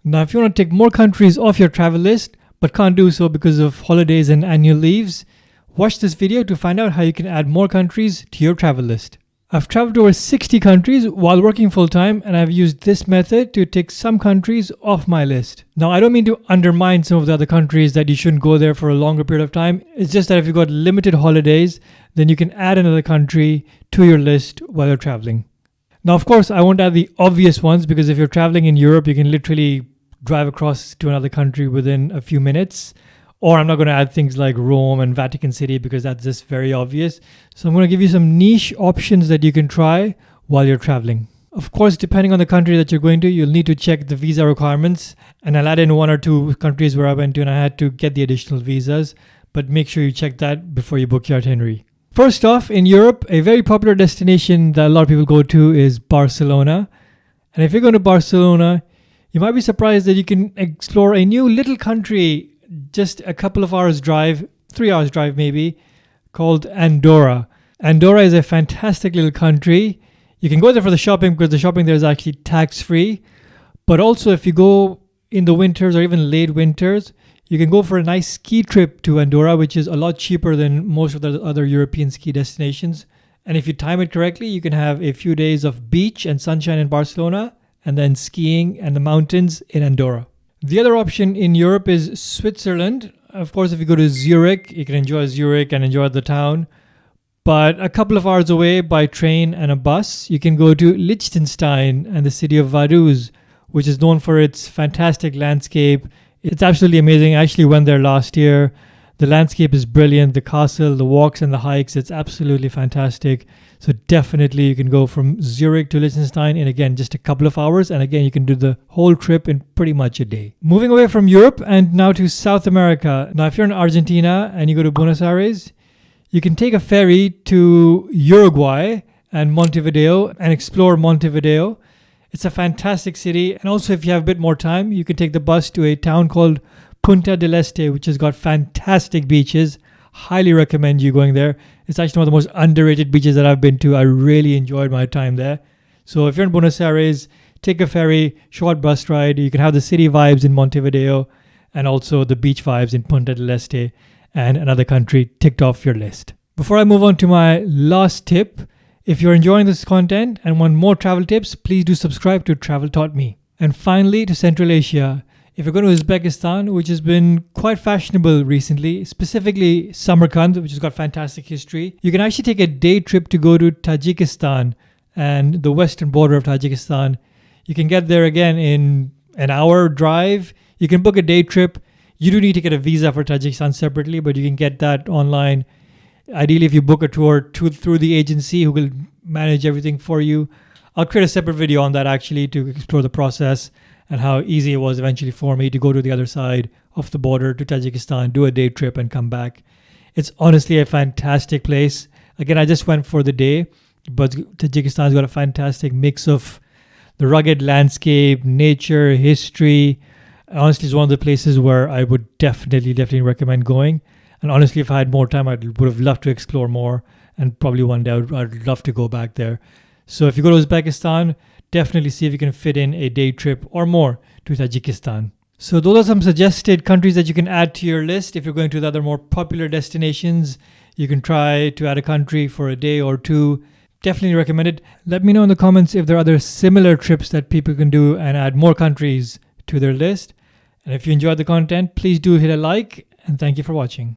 Now, if you want to take more countries off your travel list, but can't do so because of holidays and annual leaves, watch this video to find out how you can add more countries to your travel list. I've traveled to over 60 countries while working full-time, and I've used this method to take some countries off my list. Now, I don't mean to undermine some of the other countries that you shouldn't go there for a longer period of time. It's just that if you've got limited holidays, then you can add another country to your list while you're traveling. Now, of course, I won't add the obvious ones because if you're traveling in Europe, you can literally drive across to another country within a few minutes. Or I'm not going to add things like Rome and Vatican City because that's just very obvious. So I'm going to give you some niche options that you can try while you're traveling. Of course, depending on the country that you're going to, you'll need to check the visa requirements. And I'll add in 1 or 2 countries where I went to and I had to get the additional visas. But make sure you check that before you book your itinerary. First off, in Europe, a very popular destination that a lot of people go to is Barcelona. And if you're going to Barcelona, you might be surprised that you can explore a new little country just a couple of hours drive, 3 hours drive maybe, called Andorra. Andorra is a fantastic little country. You can go there for the shopping because the shopping there is actually tax-free. But also if you go in the winters or even late winters, you can go for a nice ski trip to Andorra, which is a lot cheaper than most of the other European ski destinations. And if you time it correctly, you can have a few days of beach and sunshine in Barcelona and then skiing and the mountains in Andorra. The other option in Europe is Switzerland. Of course, if you go to Zurich, you can enjoy Zurich and enjoy the town. But a couple of hours away by train and a bus, you can go to Liechtenstein and the city of Vaduz, which is known for its fantastic landscape. It's absolutely amazing. I actually went there last year. The landscape is brilliant. The castle, the walks and the hikes, it's absolutely fantastic. So definitely you can go from Zurich to Liechtenstein in, again, just a couple of hours. And again, you can do the whole trip in pretty much a day. Moving away from Europe and now to South America. Now, if you're in Argentina and you go to Buenos Aires, you can take a ferry to Uruguay and Montevideo and explore Montevideo. It's a fantastic city. And also, if you have a bit more time, you can take the bus to a town called Punta del Este, which has got fantastic beaches. Highly recommend you going there. It's actually one of the most underrated beaches that I've been to. I really enjoyed my time there. So if you're in Buenos Aires, take a ferry, short bus ride. You can have the city vibes in Montevideo and also the beach vibes in Punta del Este and another country ticked off your list. Before I move on to my last tip, if you're enjoying this content and want more travel tips, please do subscribe to Travel Taught Me. And finally, to Central Asia. If you're going to Uzbekistan, which has been quite fashionable recently, specifically Samarkand, which has got fantastic history, you can actually take a day trip to go to Tajikistan and the western border of Tajikistan. You can get there again in an hour drive. You can book a day trip. You do need to get a visa for Tajikistan separately, but you can get that online. Ideally, if you book a tour through the agency who will manage everything for you. I'll create a separate video on that actually to explore the process and how easy it was eventually for me to go to the other side of the border to Tajikistan, do a day trip and come back. It's honestly a fantastic place. Again, I just went for the day, but Tajikistan's got a fantastic mix of the rugged landscape, nature, history. Honestly, it's one of the places where I would definitely recommend going. And honestly, if I had more time, I would have loved to explore more. And probably one day I'd love to go back there. So if you go to Uzbekistan, definitely see if you can fit in a day trip or more to Tajikistan. So those are some suggested countries that you can add to your list. If you're going to the other more popular destinations, you can try to add a country for a day or two. Definitely recommend it. Let me know in the comments if there are other similar trips that people can do and add more countries to their list. And if you enjoyed the content, please do hit a like and thank you for watching.